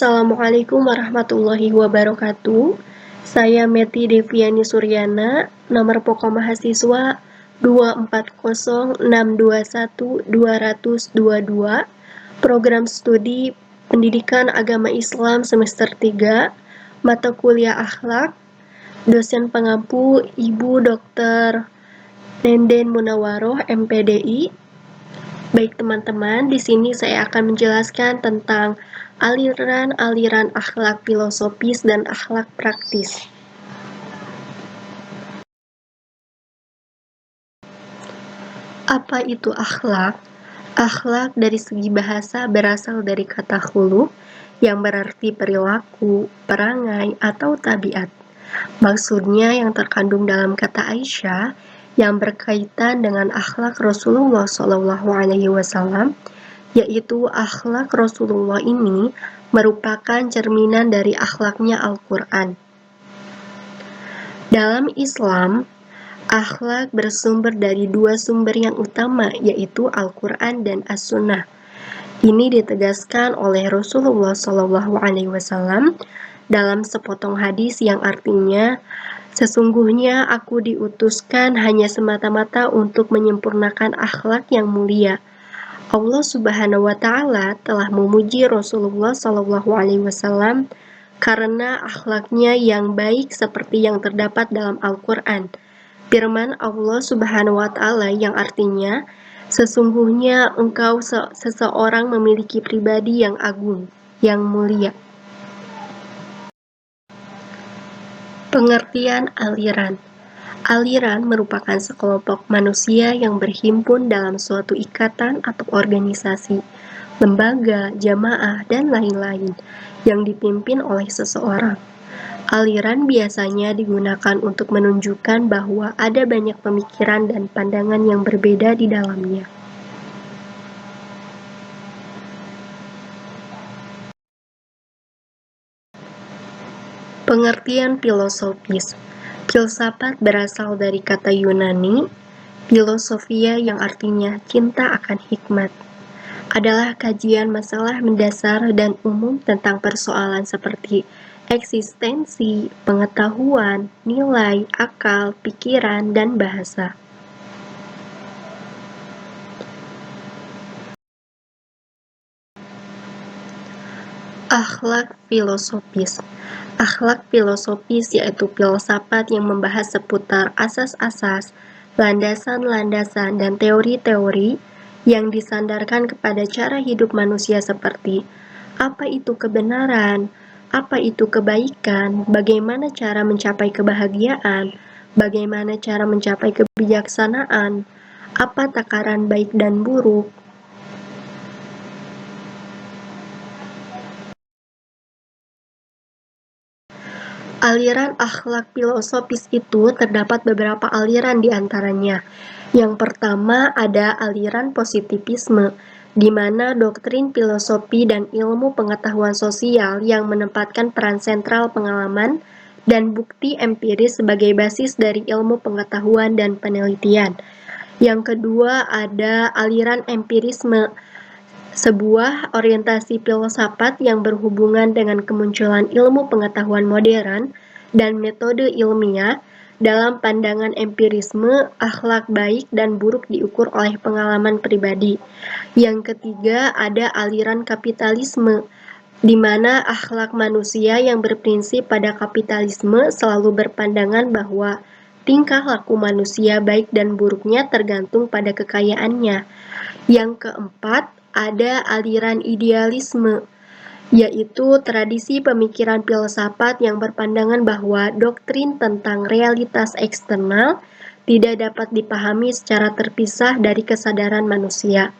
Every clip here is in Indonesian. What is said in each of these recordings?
Assalamualaikum warahmatullahi wabarakatuh. Saya Meti Deviani Suryana, nomor pokok mahasiswa 240621222, program studi Pendidikan Agama Islam semester 3, mata kuliah akhlak, dosen pengampu Ibu Dr. Nenden Munawaroh, MPDI. Baik teman-teman, di sini saya akan menjelaskan tentang aliran-aliran akhlak filosofis dan akhlak praktis. Apa itu akhlak? Akhlak dari segi bahasa berasal dari kata khuluq yang berarti perilaku, perangai, atau tabiat. Maksudnya yang terkandung dalam kata Aisyah yang berkaitan dengan akhlak Rasulullah SAW, yaitu akhlak Rasulullah ini merupakan cerminan dari akhlaknya Al-Quran. Dalam Islam, akhlak bersumber dari dua sumber yang utama, yaitu Al-Quran dan As-Sunnah. Ini ditegaskan oleh Rasulullah SAW dalam sepotong hadis yang artinya, sesungguhnya aku diutuskan hanya semata-mata untuk menyempurnakan akhlak yang mulia. Allah Subhanahu wa Ta'ala telah memuji Rasulullah SAW karena akhlaknya yang baik seperti yang terdapat dalam Al-Quran. Firman Allah Subhanahu wa Ta'ala yang artinya, sesungguhnya engkau seseorang memiliki pribadi yang agung, yang mulia. Pengertian aliran. Aliran merupakan sekelompok manusia yang berhimpun dalam suatu ikatan atau organisasi, lembaga, jamaah, dan lain-lain yang dipimpin oleh seseorang. Aliran biasanya digunakan untuk menunjukkan bahwa ada banyak pemikiran dan pandangan yang berbeda di dalamnya. Pengertian filosofis. Filsafat berasal dari kata Yunani, filosofia yang artinya cinta akan hikmat. Adalah kajian masalah mendasar dan umum tentang persoalan seperti eksistensi, pengetahuan, nilai, akal, pikiran, dan bahasa. Akhlak filosofis. Akhlak filosofis yaitu filsafat yang membahas seputar asas-asas, landasan-landasan, dan teori-teori yang disandarkan kepada cara hidup manusia seperti apa itu kebenaran, apa itu kebaikan, bagaimana cara mencapai kebahagiaan, bagaimana cara mencapai kebijaksanaan, apa takaran baik dan buruk. Aliran akhlak filosofis itu terdapat beberapa aliran di antaranya. Yang pertama ada aliran positivisme, di mana doktrin filosofi dan ilmu pengetahuan sosial yang menempatkan peran sentral pengalaman dan bukti empiris sebagai basis dari ilmu pengetahuan dan penelitian. Yang kedua ada aliran empirisme, sebuah orientasi filsafat yang berhubungan dengan kemunculan ilmu pengetahuan modern dan metode ilmiah. Dalam pandangan empirisme, akhlak baik dan buruk diukur oleh pengalaman pribadi. Yang ketiga ada aliran kapitalisme, di mana akhlak manusia yang berprinsip pada kapitalisme selalu berpandangan bahwa tingkah laku manusia baik dan buruknya tergantung pada kekayaannya. Yang keempat ada aliran idealisme, yaitu tradisi pemikiran filsafat yang berpandangan bahwa doktrin tentang realitas eksternal tidak dapat dipahami secara terpisah dari kesadaran manusia.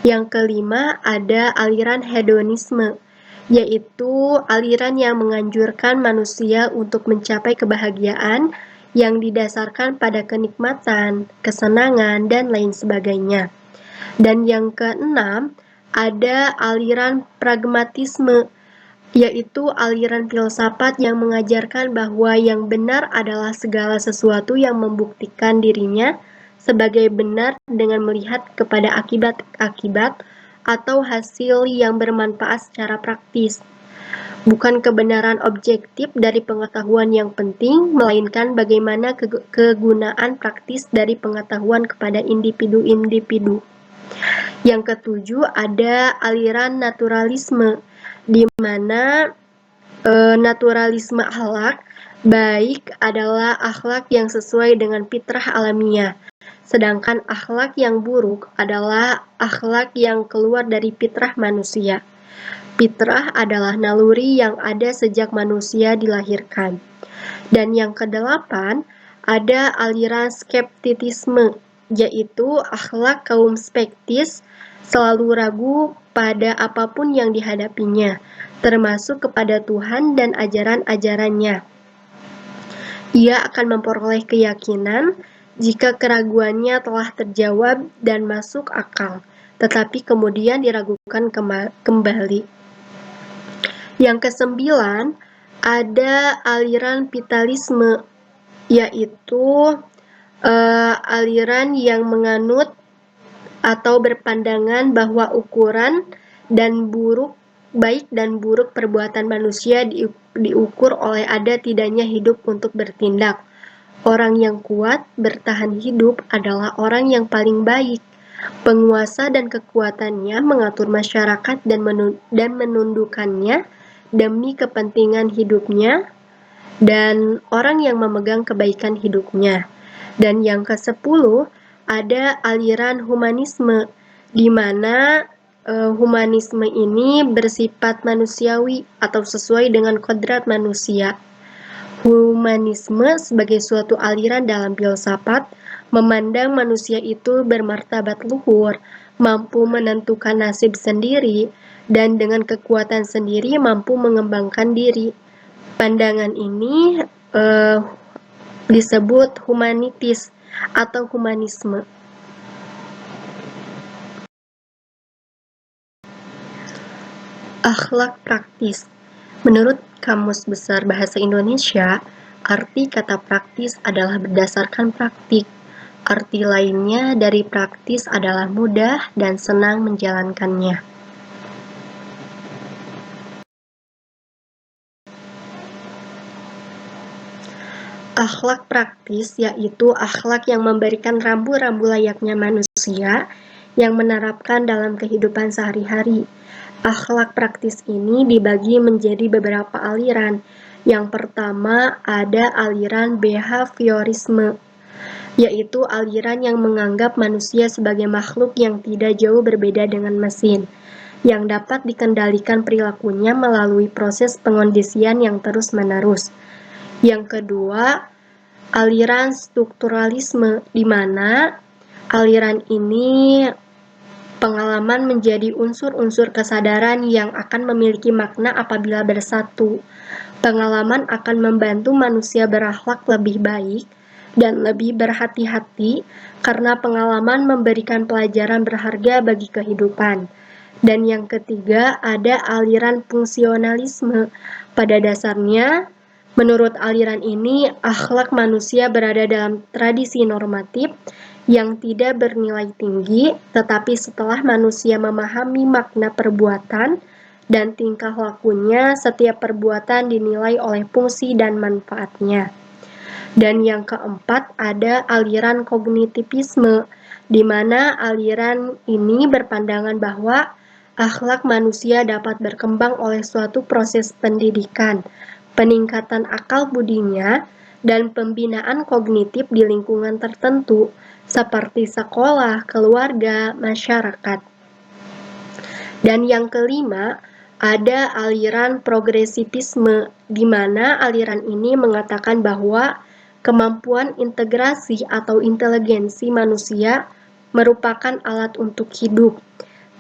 Yang kelima ada aliran hedonisme, yaitu aliran yang menganjurkan manusia untuk mencapai kebahagiaan yang didasarkan pada kenikmatan, kesenangan, dan lain sebagainya. Dan yang keenam, ada aliran pragmatisme, yaitu aliran filsafat yang mengajarkan bahwa yang benar adalah segala sesuatu yang membuktikan dirinya sebagai benar dengan melihat kepada akibat-akibat atau hasil yang bermanfaat secara praktis. bukan kebenaran objektif dari pengetahuan yang penting, melainkan bagaimana kegunaan praktis dari pengetahuan kepada individu-individu. Yang ketujuh, ada aliran naturalisme, di mana naturalisme akhlak baik adalah akhlak yang sesuai dengan fitrah alamiah, sedangkan akhlak yang buruk adalah akhlak yang keluar dari fitrah manusia. Fitrah adalah naluri yang ada sejak manusia dilahirkan. Dan yang kedelapan, ada aliran skeptisisme, yaitu akhlak kaum skeptis selalu ragu pada apapun yang dihadapinya, termasuk kepada Tuhan dan ajaran-ajarannya. Ia akan memperoleh keyakinan jika keraguannya telah terjawab dan masuk akal, tetapi kemudian diragukan kembali. Yang kesembilan, ada aliran vitalisme, yaitu aliran yang menganut atau berpandangan bahwa ukuran dan baik dan buruk perbuatan manusia diukur oleh ada tidaknya hidup untuk bertindak. Orang yang kuat bertahan hidup adalah orang yang paling baik. Penguasa dan kekuatannya mengatur masyarakat dan menundukkannya demi kepentingan hidupnya dan orang yang memegang kebaikan hidupnya. Dan yang ke-10, ada aliran humanisme, di mana humanisme ini bersifat manusiawi atau sesuai dengan kodrat manusia. Humanisme sebagai suatu aliran dalam filsafat memandang manusia itu bermartabat luhur, mampu menentukan nasib sendiri, dan dengan kekuatan sendiri mampu mengembangkan diri. Pandangan ini disebut humanitis atau humanisme. Akhlak praktis. Menurut Kamus Besar Bahasa Indonesia, arti kata praktis adalah berdasarkan praktik. Arti lainnya dari praktis adalah mudah dan senang menjalankannya. Akhlak praktis yaitu akhlak yang memberikan rambu-rambu layaknya manusia yang menerapkan dalam kehidupan sehari-hari. Akhlak praktis ini dibagi menjadi beberapa aliran. Yang pertama ada aliran behaviorisme, yaitu aliran yang menganggap manusia sebagai makhluk yang tidak jauh berbeda dengan mesin, yang dapat dikendalikan perilakunya melalui proses pengondisian yang terus-menerus. Yang kedua, aliran strukturalisme, di mana aliran ini pengalaman menjadi unsur-unsur kesadaran yang akan memiliki makna apabila bersatu. Pengalaman akan membantu manusia berakhlak lebih baik dan lebih berhati-hati karena pengalaman memberikan pelajaran berharga bagi kehidupan. Dan yang ketiga, ada aliran fungsionalisme. Pada dasarnya, menurut aliran ini, akhlak manusia berada dalam tradisi normatif yang tidak bernilai tinggi, tetapi setelah manusia memahami makna perbuatan dan tingkah lakunya, setiap perbuatan dinilai oleh fungsi dan manfaatnya. Dan yang keempat, ada aliran kognitivisme, di mana aliran ini berpandangan bahwa akhlak manusia dapat berkembang oleh suatu proses pendidikan, peningkatan akal budinya, dan pembinaan kognitif di lingkungan tertentu, seperti sekolah, keluarga, masyarakat. Dan yang kelima, ada aliran progresivisme, di mana aliran ini mengatakan bahwa kemampuan integrasi atau inteligensi manusia merupakan alat untuk hidup,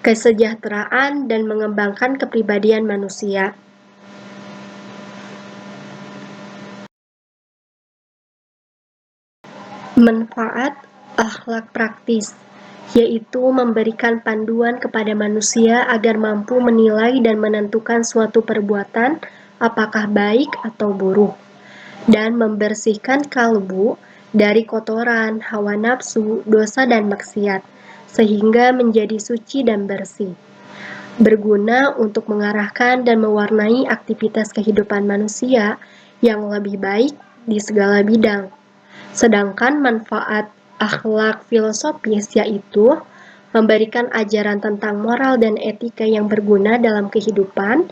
kesejahteraan, dan mengembangkan kepribadian manusia. Manfaat akhlak praktis, yaitu memberikan panduan kepada manusia agar mampu menilai dan menentukan suatu perbuatan apakah baik atau buruk, dan membersihkan kalbu dari kotoran, hawa nafsu, dosa dan maksiat, sehingga menjadi suci dan bersih. berguna untuk mengarahkan dan mewarnai aktivitas kehidupan manusia yang lebih baik di segala bidang. Sedangkan manfaat akhlak filosofis yaitu memberikan ajaran tentang moral dan etika yang berguna dalam kehidupan,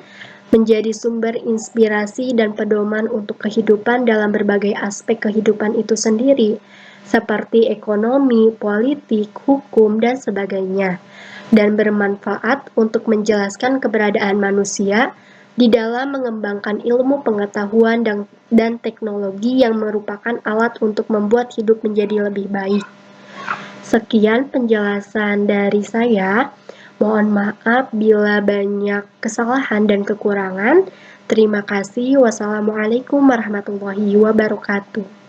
menjadi sumber inspirasi dan pedoman untuk kehidupan dalam berbagai aspek kehidupan itu sendiri, seperti ekonomi, politik, hukum, dan sebagainya, dan bermanfaat untuk menjelaskan keberadaan manusia di dalam mengembangkan ilmu pengetahuan dan teknologi yang merupakan alat untuk membuat hidup menjadi lebih baik. Sekian penjelasan dari saya. Mohon maaf bila banyak kesalahan dan kekurangan. Terima kasih. Wassalamualaikum warahmatullahi wabarakatuh.